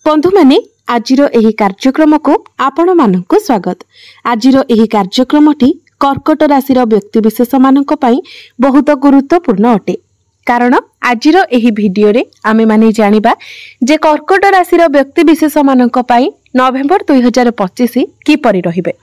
बंधु माने आजिर एही कार्यक्रम को आपण मानक स्वागत। आजिर एही कार्यक्रमटी कर्कट राशि व्यक्ति विशेष मानक पई बहुत गुरुत्वपूर्ण अटे। कारण आजिर एही वीडियो रे आमे माने जानिबा जे कर्कट राशि व्यक्ति विशेष मानक पई नवेम्बर 2025 किपरि रहिबे।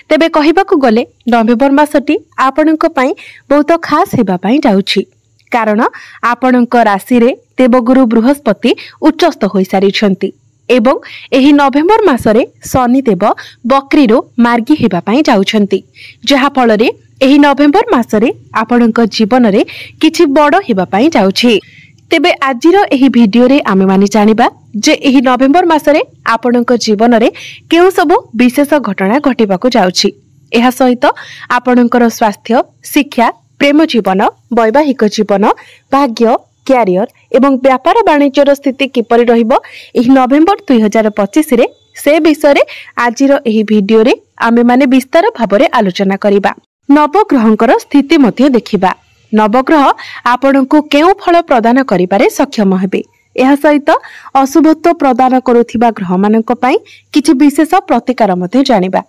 तेबे कहिबाकू गले नवेम्बर मासटी आपणक पई बहुत खास हेबा पई जाउछि। कारण आपणक राशि रे देवगुरु बृहस्पति उच्चस्थ होई सारिछंती एवं एही नवेम्बर मासरे शनि देव बक्रीरो मार्गी हेबा पई जाउछंती, जहा फल रे एही नवेम्बर मासरे आपणक जीवन रे किछि बड़ हेबा पई जाउछि। तेबे आजिर एही वीडियो रे आमे माने जानिबा जे एही नवेम्बर मासरे आपणक जीवन रे केउ सब विशेष घटना घटिबाकू जाउछि। एहा सहित आपणकर स्वास्थ्य, शिक्षा, प्रेम जीवन, वैवाहिक जीवन, भाग्य, क्यारियर एवं व्यापार वाणिज्यर स्थिति किपरि रहिबो एही नवेम्बर 2025 रे से विषय रे आजिर एही वीडियो रे आमे माने विस्तार भाबरे आलोचना करिबा। नवग्रहंकर स्थिति मध्ये देखिबा। नवग्रह आपणको केउ फल प्रदान करिबारे सक्षम हेबे। एहा सहित अशुभत्व प्रदान करुथिबा ग्रह मानक पई किछि विशेष प्रतिकार मध्ये जानिबा।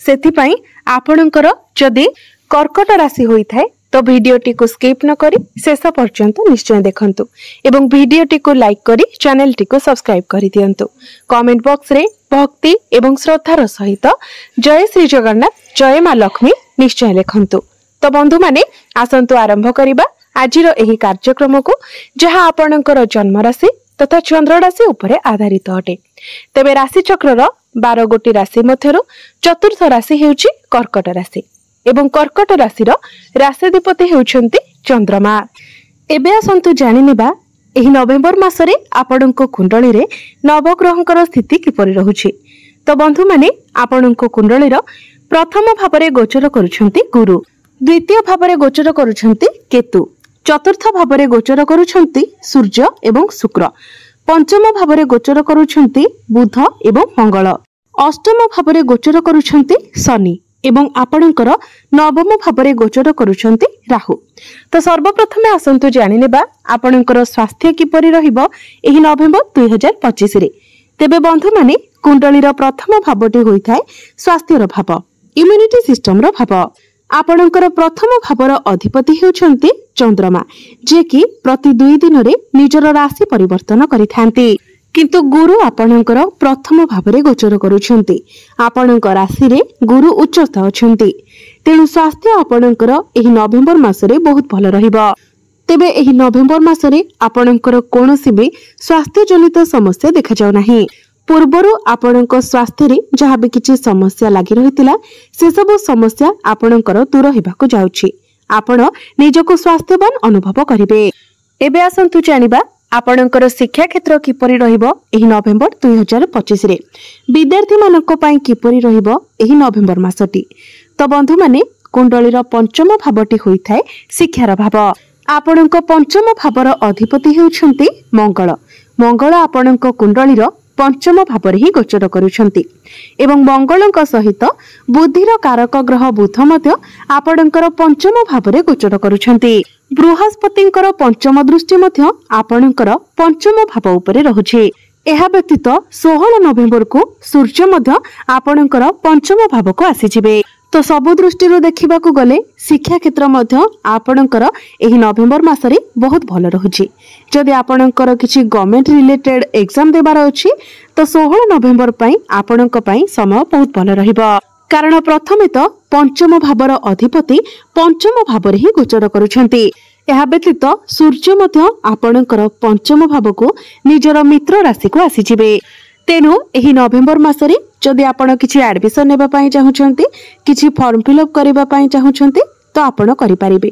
सेथि पई आपणकर जदि कर्कट राशि होई थाए तो वीडियोटी को स्किप न करी शेष पर्यंत निश्चय देखंतु एवं वीडियोटी को लाइक करी चैनलटी को सब्सक्राइब करि दियंतु। कमेंट बॉक्स रे भक्ति एवं श्रद्धार सहित जय श्री जगन्नाथ, जय मां लक्ष्मी निश्चय लिखंतु। तो बंधु माने आसंतु आरंभ करिबा आजिर एही कार्यक्रम को, जहा आपणकर जन्म राशि तथा चंद्र राशि उपरे आधारित अटे। तेबे राशि चक्रर 12 गोटी राशि मध्यरु चतुर्थ राशि हेउची कर्कट राशि एवं कर्कट राशिर राशिधिपति हेउछंती चंद्रमा। एबे आसंतु जानि नेबा एही नवेम्बर मासरे आपणको कुंडली रे नवग्रहंकर स्थिति किपरि रहुछि। तो बंधु माने आपणको कुंडलीर प्रथम भावरे गोचर करूछंती गुरु, द्वितीय भावरे गोचर करूछंती केतु, चतुर्थ भावरे गोचर करूछंती सूर्य एवं शुक्र, पंचम भावरे गोचर करूछंती बुध एवं मंगल, अष्टम भावरे गोचर करूछंती शनि एवं आपणकर नवम भावरे गोचर करूछंती राहु। तो सर्वप्रथमे आसंतु जानि नेबा आपणकर स्वास्थ्य किपरि रहिबो एही नवेम्बर 2025 रे। तेबे बंधु माने कुंडलीर प्रथम भावटी होई थाए स्वास्थ्यर भाव, इम्यूनिटी सिस्टम रो भाव। आपणकर प्रथम भावर अधिपति हेउछंती चंद्रमा, जे कि प्रति 2 दिन रे निजर राशि परिवर्तन करिथांती। किंतु गुरु आपणकर प्रथम भावरे गोचर करूछंती। आपणक राशि रे गुरु उच्चस्थ अछंती, तेणु स्वास्थ्य आपणकर एही नवेम्बर मासरे बहुत भल रहिबो। तेबे एही नवेम्बर मासरे आपणकर कोनोसी भी स्वास्थ्य जनित समस्या देखा जाउ नाही। पूर्वरु आपणक स्वास्थ्य रे जहा भी किछि समस्या लागि रहितिला से सब समस्या आपणकर दूर हेबाकू जाउछि। आपण निजको स्वास्थ्यवान अनुभव करिवे। एबे आसंतु जानिबा आपणकर शिक्षा क्षेत्र किपरि रहिबो एही नवेम्बर 2025 रे। विद्यार्थी मानक पई किपरि रहिबो एही नवेम्बर मासटी। तो बंधु माने कुंडलीर पंचम भावटी होई थाए शिक्षार भाव। आपणक पंचम भावर अधिपति हेउछंती मंगल। मंगल आपणक कुंडलीर पंचम भावरे ही गोचर करूछंती एवं मंगलक सहित बुद्धिर कारक ग्रह बुध मध्य आपणकर पंचम भावरे गोचर करूछंती। बृहस्पतिंकर पंचम दृष्टि मध्य आपणकर पंचम भाव उपरे रहुछि। एहा व्यतीत 16 नवेम्बर को सूर्य मध्य आपणकर पंचम भाव को आसीजिबे। तो सब दृष्टि देखा गले शिक्षा क्षेत्र मध्य आपणकर एही नवेम्बर मासरे बहुत भल रहुछि। जदि आपणकर किछि गवर्नमेंट रिलेटेड एग्जाम देबार अछि तो 16 नवेम्बर पई आपणक पई समय बहुत भल रहिबो। कारण प्रथमे तो पंचम भावर अधिपति पंचम भावरे ही गोचर करूछंती। एहा व्यतीत सूर्य मध्य आपणकर पंचम भाव को निजर मित्र राशि को आसीजिबे। तेणु एही नवेम्बर मासरे जदि आपण किछि एडमिशन नेबा पई चाहुछंती, किछि फॉर्म फिलअप करिबा पई चाहुछंती तो आपण करि परिबे।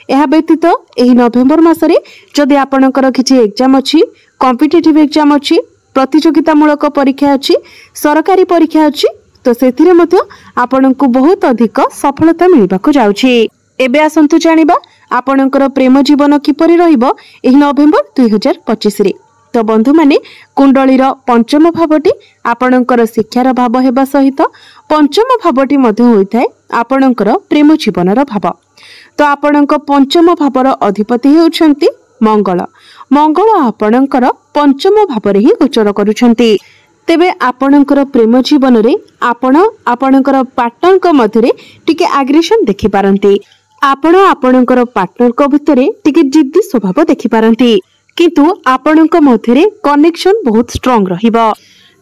एहा व्यतीत एही नवेम्बर मासरे जदि आपणकर किछि एग्जाम अछि, कॉम्पिटिटिव एग्जाम अछि, प्रतियोगितामूलक परीक्षा अछि, सरकारी परीक्षा अछि तो सेथिरे मध्ये आपणको बहुत अधिक सफलता मिलिबाकू जाउछि। एबे आसंतु जानिबा आपणकर प्रेम जीवन किपरि रहिबो एही नवेम्बर 2025 रे। तो बंधु माने कुंडलीर पंचम भावटी आपणकर शिक्षार भाव हेबा सहित पंचम भावटी मध्ये होई थाए आपणकर प्रेम जीवनर भाव। तो आपणक पंचम भावर अधिपति हेउछंती मंगल। मंगल आपणकर पंचम भावरे ही गोचर करूछंती। तेबे आपणकर प्रेम जीवन रे आपणकर पार्टनर मध्य टिके एग्रेशन देखि पारंती। आपणकर पार्टनर भितर टिके जिद्दी स्वभाव देखि पारंती, किंतु आपणक मध्य कनेक्शन बहुत स्ट्रांग रहिबो,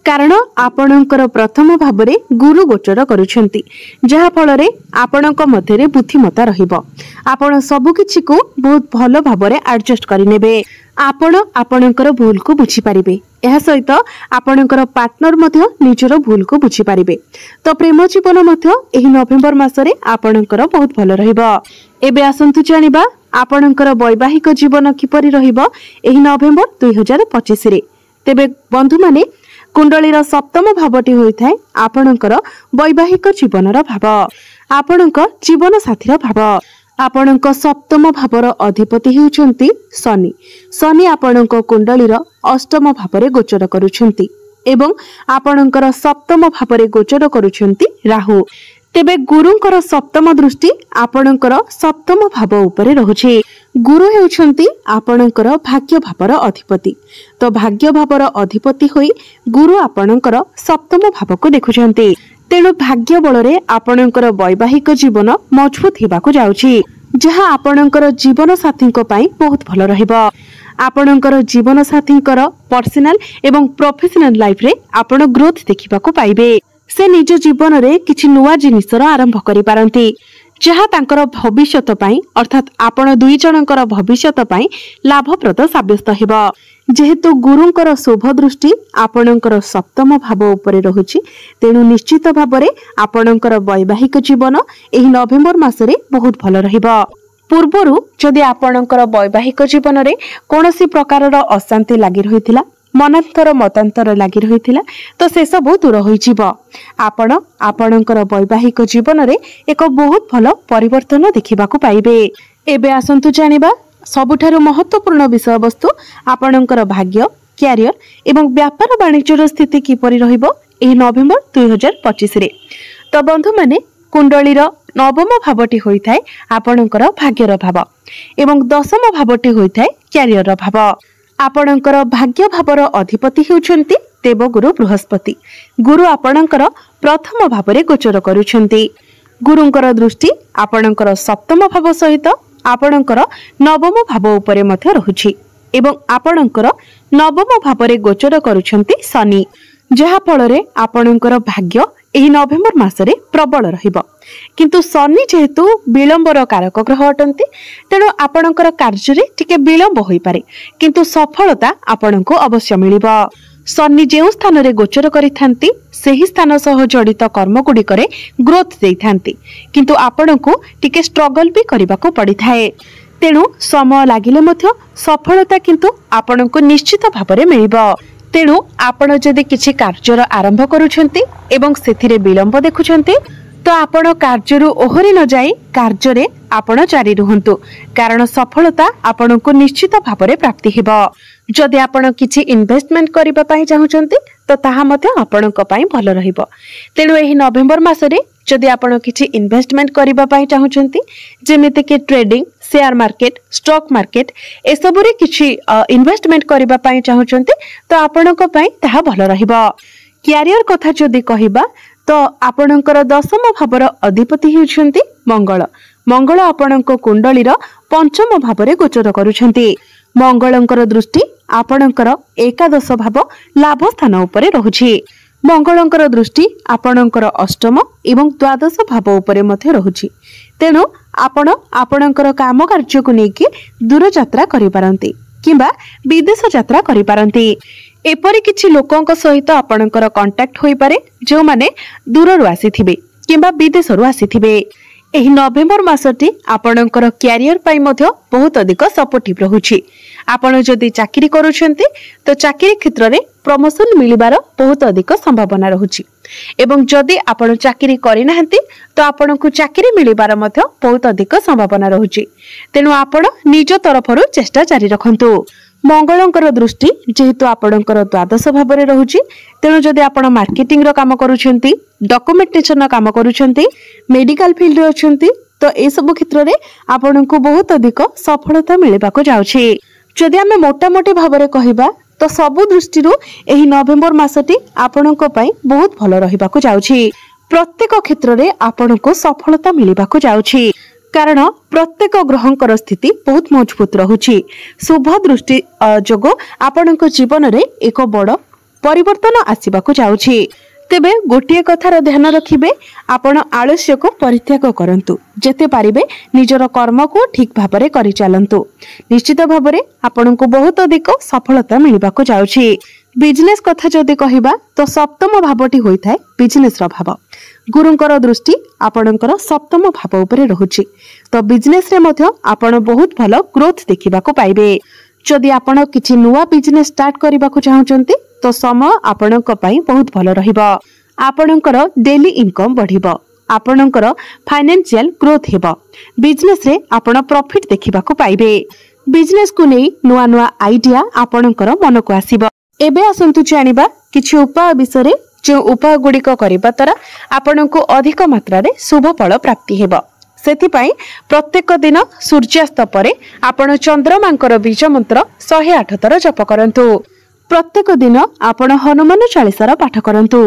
कारण आपणकर प्रथम भाव में गुरु गोचर करुछंती, जहा फल रे आपणक मध्य बुद्धिमता रहिबो। आपण सब किछि को बहुत भलो भाव में एडजस्ट करिनेबे। आपणकर भूल को बुझी पारिबे, एहा सहित आपणकर पार्टनर मध्य निजर भूल को बुझी पारिबे। तो प्रेम जीवन मध्य एही नवेम्बर मासरे आपणकर बहुत भलो रहिबो। एबे आसंतु जानिबा आपणकर वैवाहिक जीवन किपरि रहिबो एही नवेम्बर 2025 रे। तेबे बंधु माने कुंडलीर सप्तम भावटी होइथाय आपणकर वैवाहिक जीवनर भाव, आपणक जीवन साथीर भाव। आपणक सप्तम भावर अधिपति हेउचंती शनि। शनि आपणक कुंडलीर अष्टम भावरे गोचर करुछंती एवं आपणकर सप्तम भावरे गोचर करुछंती राहु। तेबे गुरुंकर सप्तम दृष्टि आपणकर सप्तम भाव उपरे रहुछि। गुरु हेउछंती आपणकर भाग्य भावर अधिपति, तो भाग्य भावर अधिपति होई गुरु आपणकर सप्तम भाव को देखुछंती। तेणु भाग्य बलरे आपणकर वैवाहिक जीवन मजबूत हेबाकु जाउछि, जहा आपणकर जीवन साथींको पई बहुत भलो रहिबो। आपणकर जीवन साथींकर पर्सनल एवं प्रोफेशनल लाइफ रे आपण ग्रोथ देखिबाकु पाइबे। से निज जीवन रे किछि नुवा जिनिसर आरंभ करि पारंती, जहा तांकर भविष्यत पई अर्थात आपण दुई जनकर भविष्यत पई लाभप्रद साब्यस्त हेबो। जेहेतु गुरुंकर शुभ दृष्टि आपणकर सप्तम भाव उपरे रहुछि, तेणु निश्चित भाबरे आपणकर वैवाहिक जीवन एही नवेम्बर मासरे बहुत भलो रहिबो। पूर्वरु जदि आपणकर वैवाहिक जीवन रे कोनोसी प्रकारर अशांति लागि रहिथिला, मनांतर मतांतर लागि रहिथिला, तो से सब दूर होई जिवो। आपणकर वैवाहिक जीवन रे एक बहुत भलो परिवर्तन देखिबाकु पाइबे। एबे आसंतु जानिबा सबुठारु महत्वपूर्ण विषय वस्तु आपणकर भाग्य, क्यारियर एवं व्यापार वाणिज्यर स्थिति किपरि रहिबो एही नवेम्बर 2025 रे। तो बंधु माने कुंडलीर नवम भावटी होइथाय आपणकर भाग्यर भाव एवं दशम भावटी होइथाय क्यारियर भाव। आपणकर भाग्य भावर अधिपति हेउछंती देवगुरु बृहस्पति। गुरु आपणकर प्रथम भावरे गोचर करुछंती। गुरुंकर दृष्टि आपणकर सप्तम भाव सहित आपणकर नवम भाव उपरे मध्य रहुछि एवं आपणकर नवम भावरे गोचर करुछंती शनि, जहा फल रे आपणकर भाग्य एही नवेम्बर मासरे प्रबल रहिबो। किंतु शनि जेहेतु विलंबर कारक ग्रह अटंती, तेणु आपणकर कार्य रे टिके विलंब होई पारे, किंतु सफलता आपणको अवश्य मिलिबो। शनि जेउ स्थान रे गोचर करिथांती सेही स्थान सह जड़ित कर्म गुड़िकरे ग्रोथ देइथांती, किंतु आपणको टिके स्ट्रगल भी करबाको पड़िथाए। तेणु समय लागिले मध्य सफलता किंतु आपणको निश्चित भाबरे मिलिबो। तेणु आपण जदि किछि कार्यर आरंभ करूछंती एवं सेथिरे विलंब देखुछंती, तो आपण कार्यरु ओहरी न जाई कार्य आपण जारी रुहंतु, कारण सफलता आपणको निश्चित भाबरे प्राप्ति हेबो। जदि आपण किछि इन्वेस्टमेंट करिबा पई चाहुचंती तो ताहा मध्ये आपणको पई भलो रहिबो। तेणु एही नवेम्बर मासरे जदि आपण किछि इन्वेस्टमेंट करिबा पई चाहुचंती, जेमिति कि trading, share market, stock market ए सबरे किछि इन्वेस्टमेंट करिबा पई चाहुचंती तो आपणको पई ताहा भलो रहिबो। क्यारियर कथा जदि कहिबा तो आपणकर दशम भावर अधिपति हेउछंती मंगल। मंगल आपणको कुंडलीर पंचम भावरे गोचर करुछंती। मंगलंकर दृष्टि आपणकर एकादश भाव लाभ स्थान उपरे रहुछि। मंगलंकर दृष्टि आपणकर अष्टम एवं द्वादश भाव उपरे मध्य रहुछि। तेणु आपणकर काम कार्य को नेकी दूर यात्रा करि पारंती किंबा विदेश यात्रा करि पारंती। एपरि किछि लोकंक सहित आपणकर कांटेक्ट होई पारे, जो माने दूररु आसीथिबे किंबा विदेशरु आसीथिबे। एही नवेम्बर मासटी आपणकर क्यारियर पाई मध्य बहुत अधिक सपोर्टिव रहुछि। आपण जदि चाकरी करूछंती तो चाकरी क्षेत्र रे प्रमोशन मिलिबार बहुत अधिक संभावना रहुछि, एवं जदि आपण चाकरी करि नाहंती तो आपणकु चाकरी मिलिबार मध्य बहुत अधिक संभावना रहुछि। तेनु आपण निज तरफरु चेष्टा जारी रखंतु। मंगलंकर दृष्टि जेहेतु आपणकर द्वादश भावरे रहुछि, तेणु जदि आपण मार्केटिंग रो काम करूछंती, डॉक्यूमेंटेशन रो काम करूछंती, मेडिकल फील्ड रे अछंती तो ए सब क्षेत्र रे आपणकु बहुत अधिक सफलता मिलिबाको जाउछि। जदि आमे मोटा मोटी भावरे कहिबा तो सबु दृष्टि एही नवेम्बर मासटी आपणक पई बहुत भल रहिबाकु जाउछि। प्रत्येक क्षेत्र में आपणको सफलता मिलिबाकु जाउछि कारण प्रत्येक ग्रहंकर स्थिति बहुत मजबूत रहुछि। शुभ दृष्टि जोगो आपणक जीवन रे एक बड़ परिवर्तन आसीबाकु जाउछि। तेबे गोटिए कथार ध्यान रखिबे, आपण आलस्य को परित्याग करंतु, जेते पारिबे निजर कर्म को ठीक भाबरे करि चालंतु। निश्चित भाबरे आपणको बहुत अधिक सफलता मिलिबाकु जाउछि। बिजनेस कथा जदि कहिबा तो सप्तम भावटी होई थाए बिजनेस रो भाव। गुरुंकर दृष्टि आपणकर सप्तम भाव उपरे रहुछि, तो बिजनेस रे मध्य आपण बहुत भलो ग्रोथ देखिबाकु पाइबे। जदि आपण किछि नुवा बिजनेस स्टार्ट करिबाकु चाहुचंती तो समय आपणक पई बहुत भलो रहिबो। आपणकर डेली इनकम बढ़िबो, आपणकर फाइनेंशियल ग्रोथ हेबो। बिजनेस रे आपण प्रॉफिट देखिबाकु पाइबे। बिजनेस को नै नुवा नुवा आइडिया आपणकर मन को आसीबो। एबे आसंतु जानिबा किछि उपाय विषय जो उपाय गुड़िक करबा द्वारा आपणको अधिक मात्रा रे शुभ फल प्राप्ति हेबो। सेथिपाई प्रत्येक दिन सूर्यास्त परे आपण चंद्रमांकर बीज मंत्र 108 थर जप करंतु। प्रत्येक दिन आपण हनुमान चालीसार पाठ करंतु।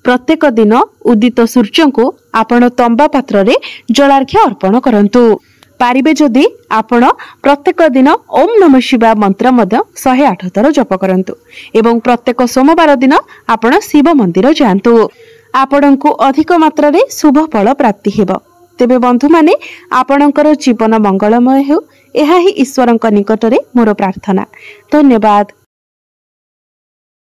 प्रत्येक दिन उदित सूर्य को आपण तंबा पात्र रे जलार्घ्य अर्पण करंतु। पारिबे जदि आपण प्रत्येक दिन ओम नमः शिवाय मंत्र मध्य 108 थर जप करंतु एवं प्रत्येक सोमवार दिन आपण शिव मंदिर जांतु। आपणको अधिक मात्रा रे शुभ फल प्राप्ति हेबो। तेबे बंधु माने आपणकर जीवन मंगलमय हो, एहा ही ईश्वरक निकटरे मोर प्रार्थना। धन्यवाद।